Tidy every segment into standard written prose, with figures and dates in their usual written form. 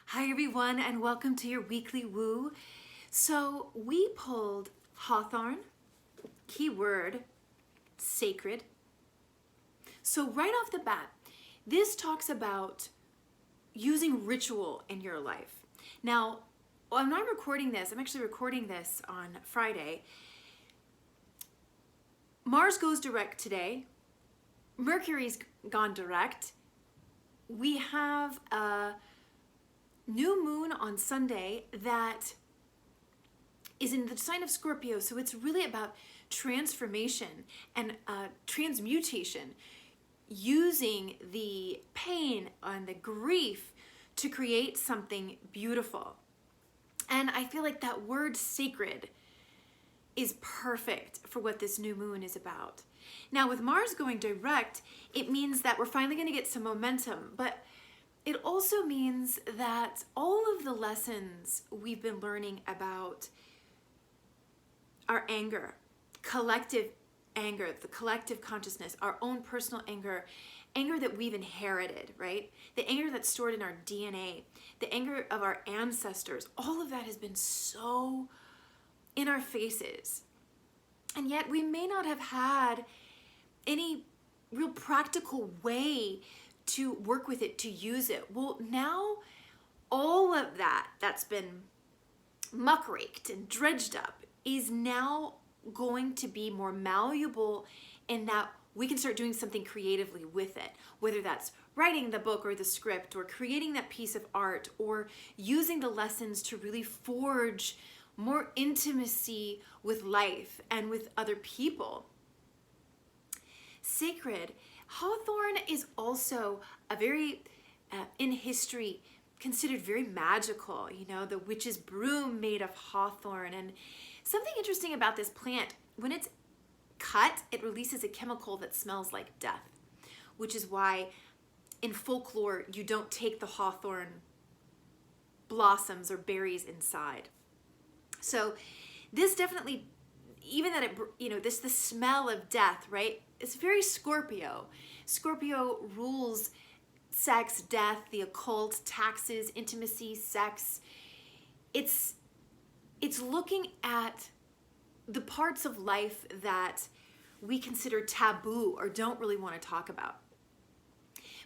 Hi everyone, and welcome to your weekly woo. So we pulled Hawthorne, keyword sacred. So right off the bat, this talks about using ritual in your life. Now, I'm not recording this, I'm actually recording this on Friday. Mars goes direct today. Mercury's gone direct. We have a new moon on Sunday that is in the sign of Scorpio, so it's really about transformation and transmutation, using the pain and the grief to create something beautiful. And I feel like that word sacred is perfect for what this new moon is about. Now with Mars going direct, it means that we're finally going to get some momentum, but it also means that all of the lessons we've been learning about our anger, collective anger, the collective consciousness, our own personal anger, anger that we've inherited, right? The anger that's stored in our DNA, the anger of our ancestors, all of that has been so in our faces. And yet we may not have had any real practical way to work with it, to use it. Well, now all of that's been muckraked and dredged up is now going to be more malleable in that we can start doing something creatively with it, whether that's writing the book or the script or creating that piece of art or using the lessons to really forge more intimacy with life and with other people. Sacred. Hawthorne is also a very, in history, considered very magical. You know, the witch's broom made of hawthorn. And something interesting about this plant, when it's cut, it releases a chemical that smells like death, which is why in folklore you don't take the hawthorn blossoms or berries inside. So this definitely, even that it, the smell of death, right? It's very Scorpio. Scorpio rules sex, death, the occult, taxes, intimacy, sex. It's looking at the parts of life that we consider taboo or don't really want to talk about.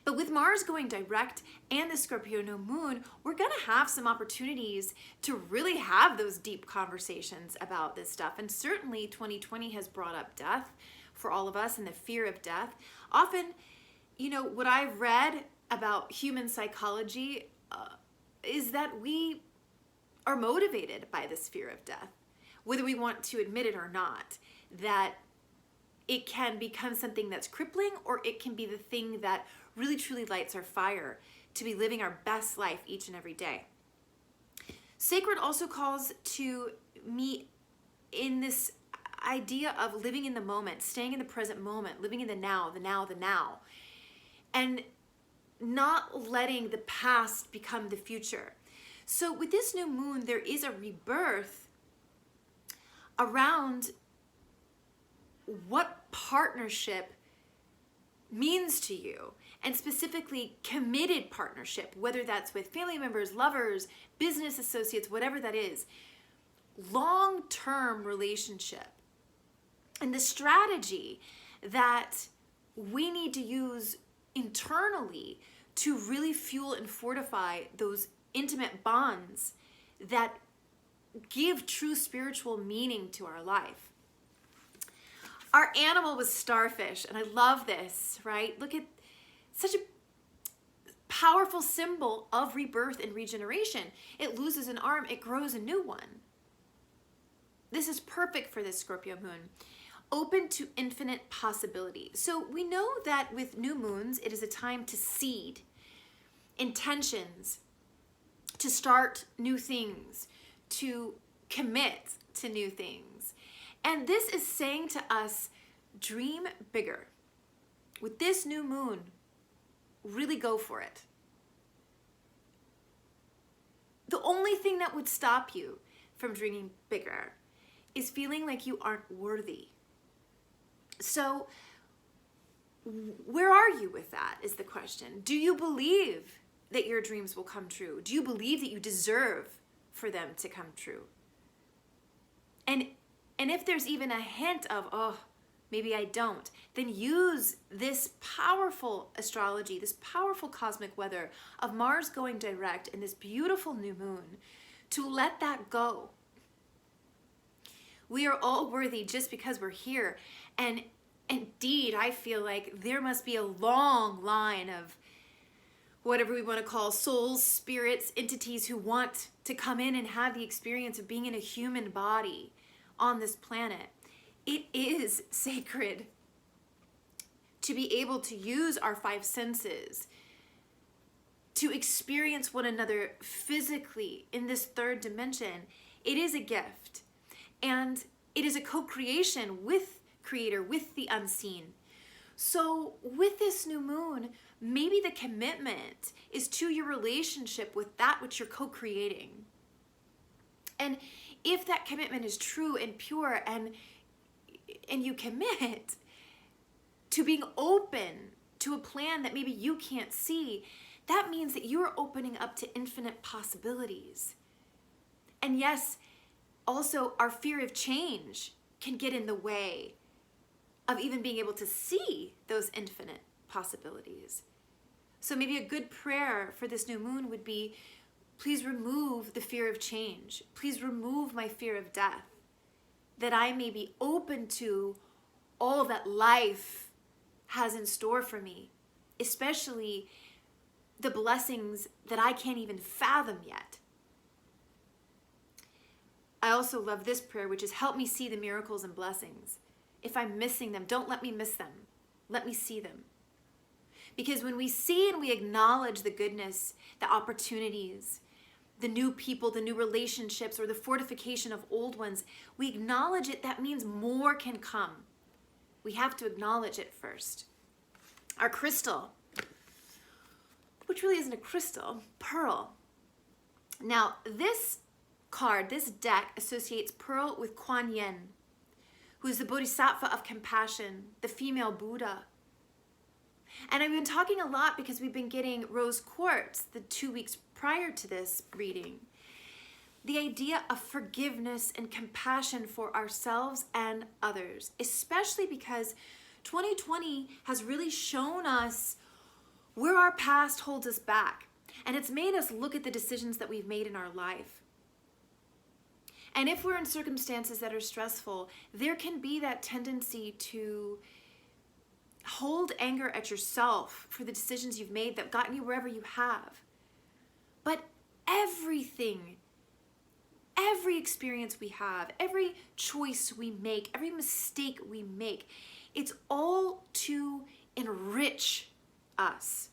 But with Mars going direct and the Scorpio new moon, we're going to have some opportunities to really have those deep conversations about this stuff. And certainly 2020 has brought up death for all of us and the fear of death. Often, what I've read about human psychology is that we are motivated by this fear of death, whether we want to admit it or not, that it can become something that's crippling or it can be the thing that really truly lights our fire to be living our best life each and every day. Sacred also calls to me in this idea of living in the moment, staying in the present moment, living in the now, and not letting the past become the future. So with this new moon, there is a rebirth around what partnership means to you, and specifically committed partnership, whether that's with family members, lovers, business associates, whatever that is, long-term relationship. And the strategy that we need to use internally to really fuel and fortify those intimate bonds that give true spiritual meaning to our life. Our animal was starfish, and I love this, right? Look at such a powerful symbol of rebirth and regeneration. It loses an arm, it grows a new one. This is perfect for this Scorpio moon. Open to infinite possibility. So we know that with new moons, it is a time to seed intentions, to start new things, to commit to new things. And this is saying to us, dream bigger. With this new moon, really go for it. The only thing that would stop you from dreaming bigger is feeling like you aren't worthy. So where are you with that is the question. Do you believe that your dreams will come true? Do you believe that you deserve for them to come true? And if there's even a hint of, oh, maybe I don't, then use this powerful astrology, this powerful cosmic weather of Mars going direct in this beautiful new moon to let that go. We are all worthy just because we're here. And indeed, I feel like there must be a long line of whatever we want to call souls, spirits, entities who want to come in and have the experience of being in a human body on this planet. It is sacred to be able to use our five senses to experience one another physically in this third dimension. It is a gift, and it is a co-creation with Creator, with the unseen. So with this new moon, maybe the commitment is to your relationship with that which you're co-creating. And if that commitment is true and pure, and you commit to being open to a plan that maybe you can't see, that means that you are opening up to infinite possibilities. And yes, also our fear of change can get in the way of even being able to see those infinite possibilities. So maybe a good prayer for this new moon would be, please remove the fear of change. Please remove my fear of death, that I may be open to all that life has in store for me, especially the blessings that I can't even fathom yet. I also love this prayer, which is, help me see the miracles and blessings. If I'm missing them, don't let me miss them. Let me see them. Because when we see and we acknowledge the goodness, the opportunities, the new people, the new relationships, or the fortification of old ones, we acknowledge it, that means more can come. We have to acknowledge it first. Our crystal, which really isn't a crystal, pearl. Now, this card, this deck, associates pearl with Kuan Yin, who is the bodhisattva of compassion, the female Buddha. And I've been talking a lot because we've been getting rose quartz the 2 weeks prior to this reading. The idea of forgiveness and compassion for ourselves and others, especially because 2020 has really shown us where our past holds us back. And it's made us look at the decisions that we've made in our life. And if we're in circumstances that are stressful, there can be that tendency to hold anger at yourself for the decisions you've made that gotten you wherever you have. But everything, every experience we have, every choice we make, every mistake we make, it's all to enrich us.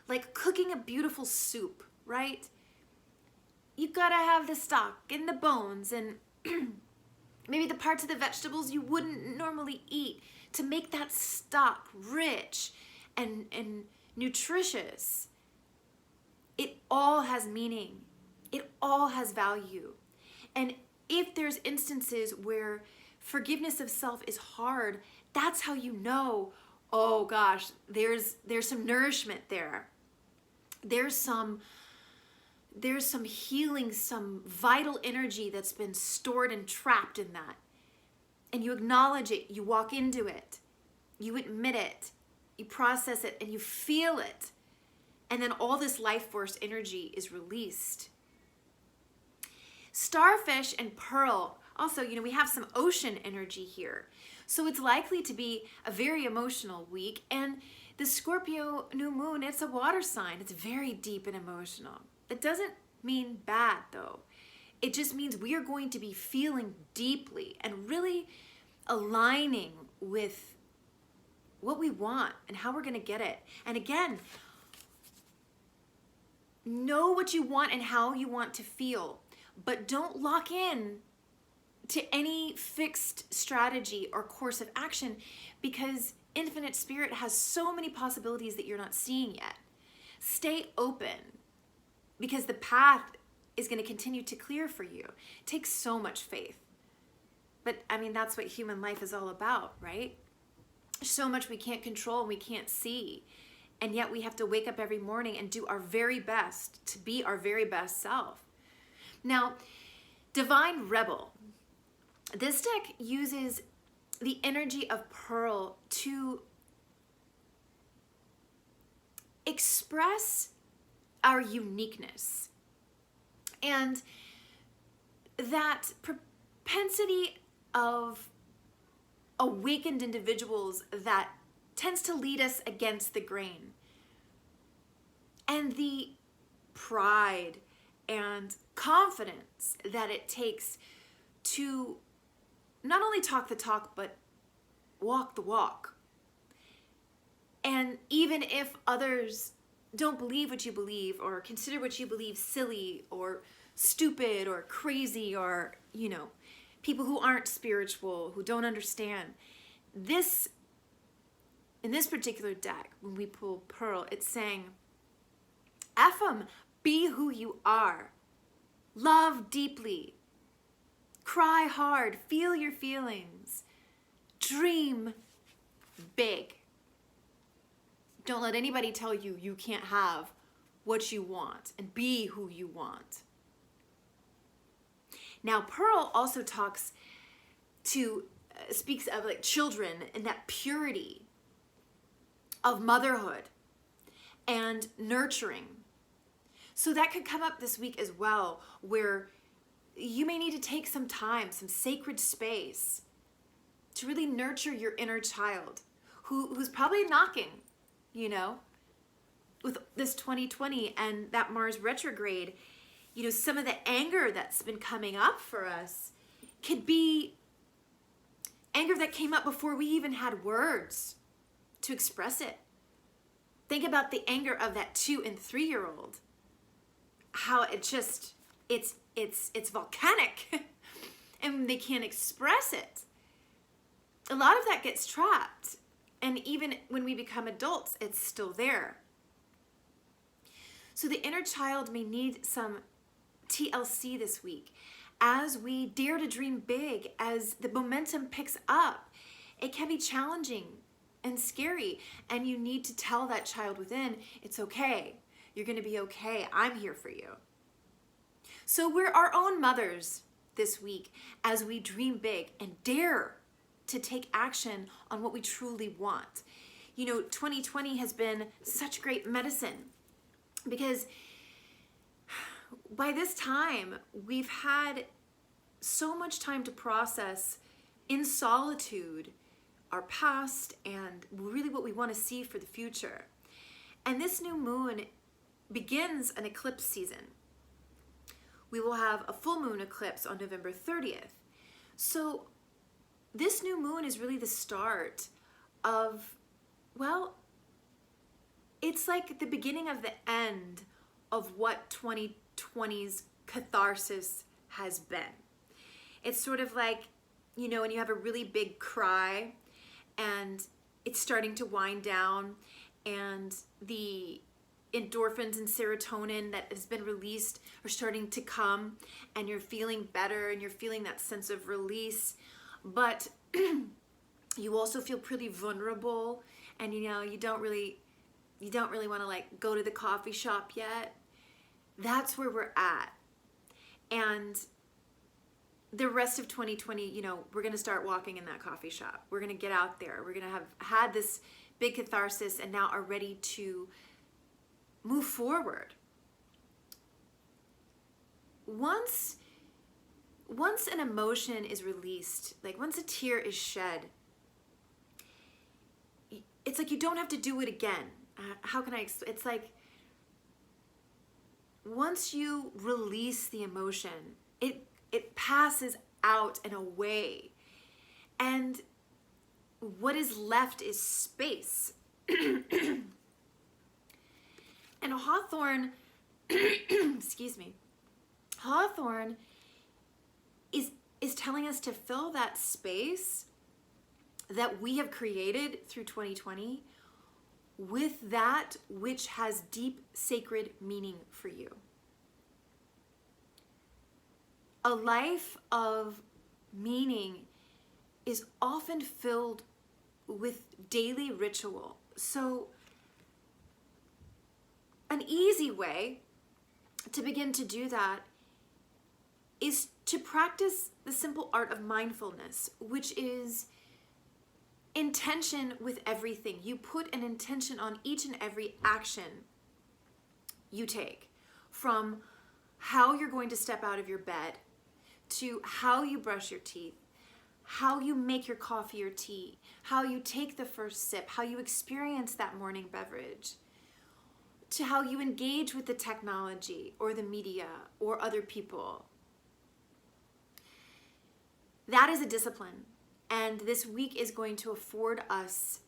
Like cooking a beautiful soup, right? You've got to have the stock and the bones and maybe the parts of the vegetables you wouldn't normally eat to make that stock rich and nutritious. It all has meaning. It all has value. And if there's instances where forgiveness of self is hard, that's how you know, oh gosh, there's some nourishment there. There's some healing, some vital energy that's been stored and trapped in that. And you acknowledge it, you walk into it, you admit it, you process it, and you feel it. And then all this life force energy is released. Starfish and pearl, also, we have some ocean energy here. So it's likely to be a very emotional week. And the Scorpio new moon, it's a water sign. It's very deep and emotional. It doesn't mean bad though. It just means we are going to be feeling deeply and really aligning with what we want and how we're going to get it. And again, know what you want and how you want to feel, but don't lock in to any fixed strategy or course of action, because infinite spirit has so many possibilities that you're not seeing yet. Stay open, because the path is going to continue to clear for you. It takes so much faith. But that's what human life is all about, right? So much we can't control and we can't see. And yet we have to wake up every morning and do our very best to be our very best self. Now, Divine Rebel. This deck uses the energy of Pearl to express our uniqueness and that propensity of awakened individuals that tends to lead us against the grain, and the pride and confidence that it takes to not only talk the talk, but walk the walk. And even if others don't believe what you believe, or consider what you believe silly or stupid or crazy, or, people who aren't spiritual, who don't understand, in this particular deck, when we pull Pearl, it's saying, F 'em, be who you are. Love deeply. Cry hard. Feel your feelings. Dream big. Don't let anybody tell you you can't have what you want, and be who you want. Now, Pearl also speaks of like children and that purity of motherhood and nurturing. So that could come up this week as well, where you may need to take some time, some sacred space to really nurture your inner child who's probably knocking, with this 2020 and that Mars retrograde. Some of the anger that's been coming up for us could be anger that came up before we even had words to express it. Think about the anger of that 2 and 3-year-old. How it's volcanic and they can't express it. A lot of that gets trapped. And even when we become adults, it's still there. So the inner child may need some TLC this week as we dare to dream big, as the momentum picks up. It can be challenging and scary, and you need to tell that child within, it's okay. You're going to be okay. I'm here for you. So we're our own mothers this week as we dream big and dare to take action on what we truly want. 2020 has been such great medicine because by this time we've had so much time to process in solitude our past and really what we want to see for the future. And this new moon begins an eclipse season. We will have a full moon eclipse on November 30th. So this new moon is really the start of, it's like the beginning of the end of what 2020's catharsis has been. It's sort of like, when you have a really big cry and it's starting to wind down and the endorphins and serotonin that has been released are starting to come and you're feeling better and you're feeling that sense of release, but you also feel pretty vulnerable and you don't really want to go to the coffee shop yet. That's where we're at. And the rest of 2020, we're going to start walking in that coffee shop. We're going to get out there. We're going to have had this big catharsis and now are ready to move forward. Once an emotion is released, once a tear is shed, it's like you don't have to do it again. How can I explain? It's like once you release the emotion, it passes out and away. And what is left is space. And Hawthorne, excuse me, Hawthorne is telling us to fill that space that we have created through 2020 with that which has deep sacred meaning for you. A life of meaning is often filled with daily ritual. So an easy way to begin to do that is to practice the simple art of mindfulness, which is intention with everything. You put an intention on each and every action you take, from how you're going to step out of your bed, to how you brush your teeth, how you make your coffee or tea, how you take the first sip, how you experience that morning beverage, to how you engage with the technology or the media or other people. That is a discipline. And this week is going to afford us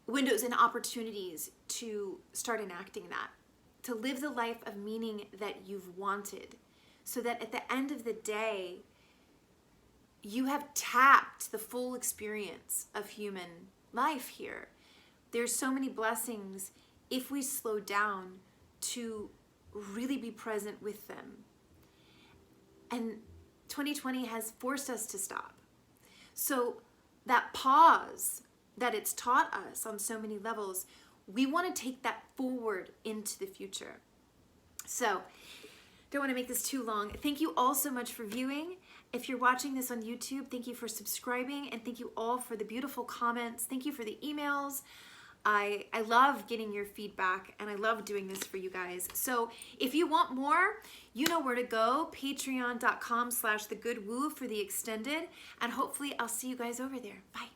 windows and opportunities to start enacting that, to live the life of meaning that you've wanted, so that at the end of the day, you have tapped the full experience of human life here. There's so many blessings if we slow down to really be present with them. And 2020 has forced us to stop. So that pause that it's taught us on so many levels, we want to take that forward into the future. So don't want to make this too long. Thank you all so much for viewing. If you're watching this on YouTube, thank you for subscribing, and thank you all for the beautiful comments. Thank you for the emails. I love getting your feedback, and I love doing this for you guys. So if you want more, you know where to go. Patreon.com/thegoodwoo for the extended, and hopefully I'll see you guys over there. Bye.